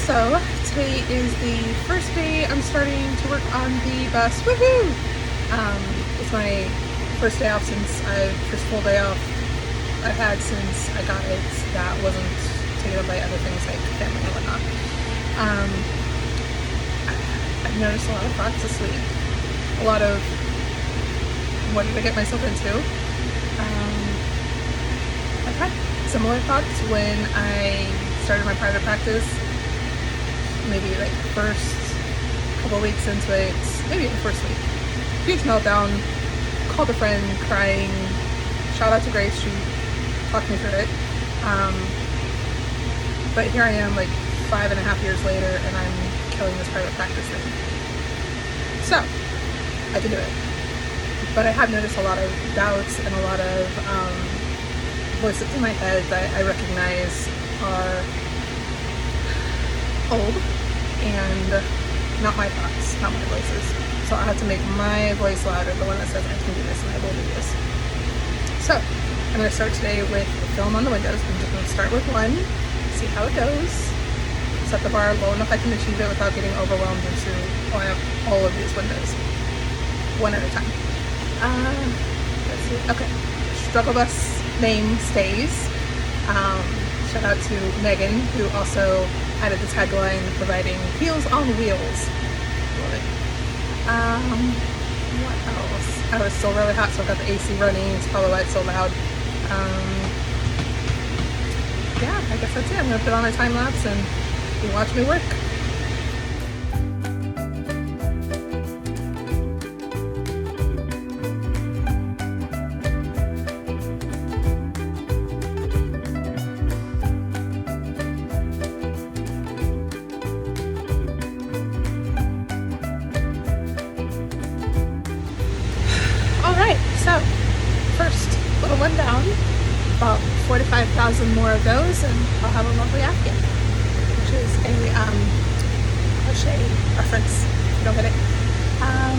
So today is the first day I'm starting to work on the bus. Woohoo! It's my first day off since first full day off I've had since I got it. That wasn't taken up by other things like family and whatnot. I've noticed a lot of thoughts this week. A lot of what did I get myself into? I've had similar thoughts when I started my private practice. Maybe like first couple weeks into it, maybe the first week. Huge meltdown, called a friend crying, shout out to Grace, she talked me through it. But here I am like 5.5 years later and I'm killing this private practice thing. So, I can do it. But I have noticed a lot of doubts and a lot of voices in my head that I recognize are old and not my thoughts, not my voices. So I have to make my voice louder, the one that says I can do this and I will do this. So I'm going to start today with film on the windows. I'm just going to start with one, see how it goes, set the bar low enough I can achieve it without getting overwhelmed into all of these windows, one at a time. Let's see. Okay, struggle bus name stays. Shout out to Megan, who also added the tagline providing heels on wheels. Love it. What else? Oh, it's still really hot, so I've got the AC running. It's probably why it's so loud. Yeah, I guess that's it. I'm gonna put on a time lapse and you watch me work. So, first little one down, about 45,000 more of those and I'll have a lovely afghan, which is a crochet reference, if you don't get it. I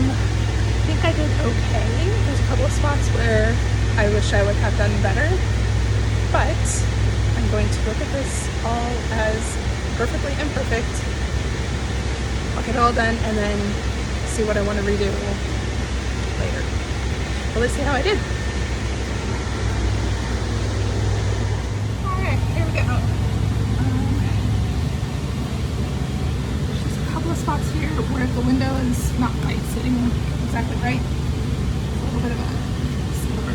think I did okay. There's a couple of spots where I wish I would have done better, but I'm going to look at this all as perfectly imperfect. I'll get it all done and then see what I want to redo later. Well, let's see how I did. Alright, here we go. There's just a couple of spots here where the window is not quite sitting exactly right. A little bit of a sliver.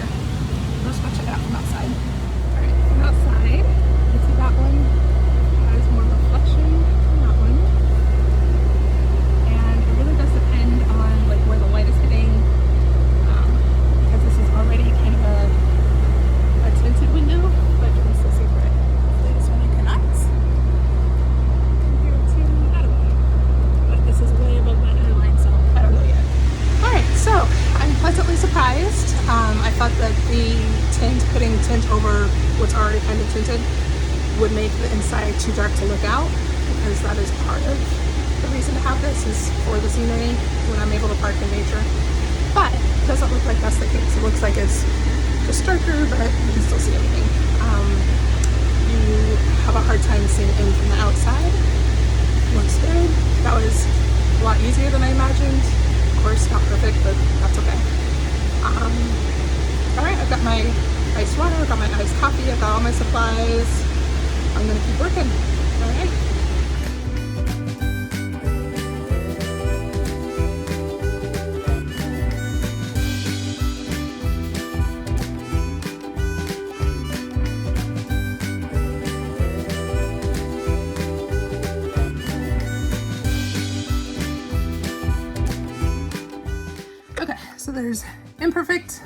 Let's go check it out from outside. Alright, from outside, you can see that one has more reflection than that one. And it really does depend on like where the light is hitting. This is already kind of a tinted window, but you can still see through it. Hopefully this one you cannot. Compared to that one. But this is way above that other line, so I don't know yet. Alright, so I'm pleasantly surprised. I thought that the putting tint over what's already kind of tinted would make the inside too dark to look out, because that is part of the reason to have this is for the scenery when I'm able to park in nature. But it doesn't look like that's the case. It looks like it's just darker, but you can still see everything. You have a hard time seeing in from the outside. Looks good. That was a lot easier than I imagined. Of course, not perfect, but that's okay. Alright, I've got my iced water, I've got my iced coffee, I've got all my supplies. I'm gonna keep working. Alright. So there's imperfect,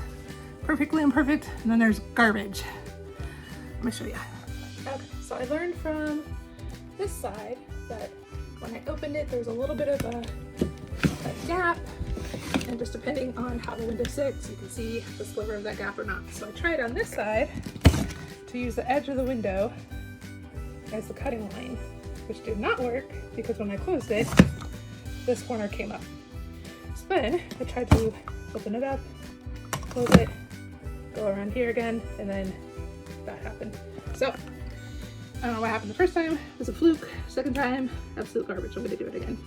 perfectly imperfect, and then there's garbage. Let me show you. Okay, so I learned from this side that when I opened it, there's a little bit of a gap, and just depending on how the window sits, you can see the sliver of that gap or not. So I tried on this side to use the edge of the window as the cutting line, which did not work because when I closed it, this corner came up. So then I tried to open it up, close it, go around here again, and then that happened. So I don't know what happened the first time. It was a fluke. Second time, absolute garbage. I'm gonna do it again.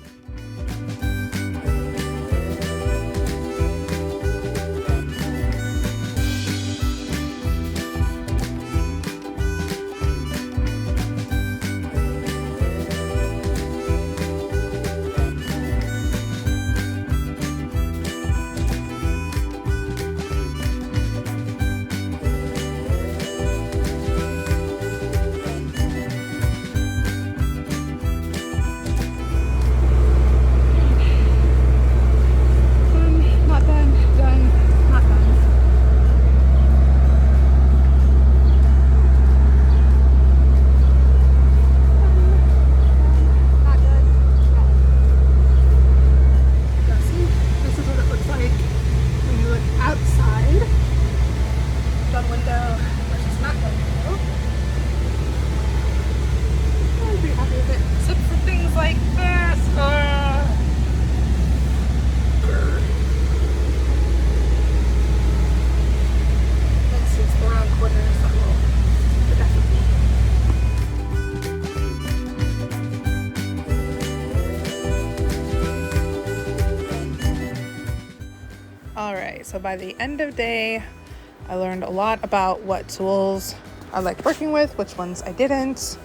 Alright, so by the end of day, I learned a lot about what tools I liked working with, which ones I didn't,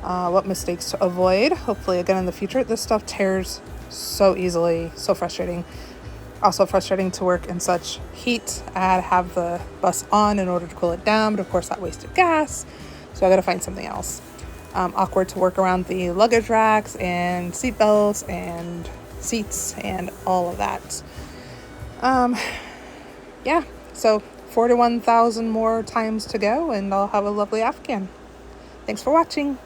what mistakes to avoid. Hopefully again in the future. This stuff tears so easily, so frustrating. Also frustrating to work in such heat. I had to have the bus on in order to cool it down, but of course that wasted gas, so I gotta find something else. Awkward to work around the luggage racks and seat belts and seats and all of that. Yeah, so 41,000 more times to go and I'll have a lovely Afghan. Thanks for watching.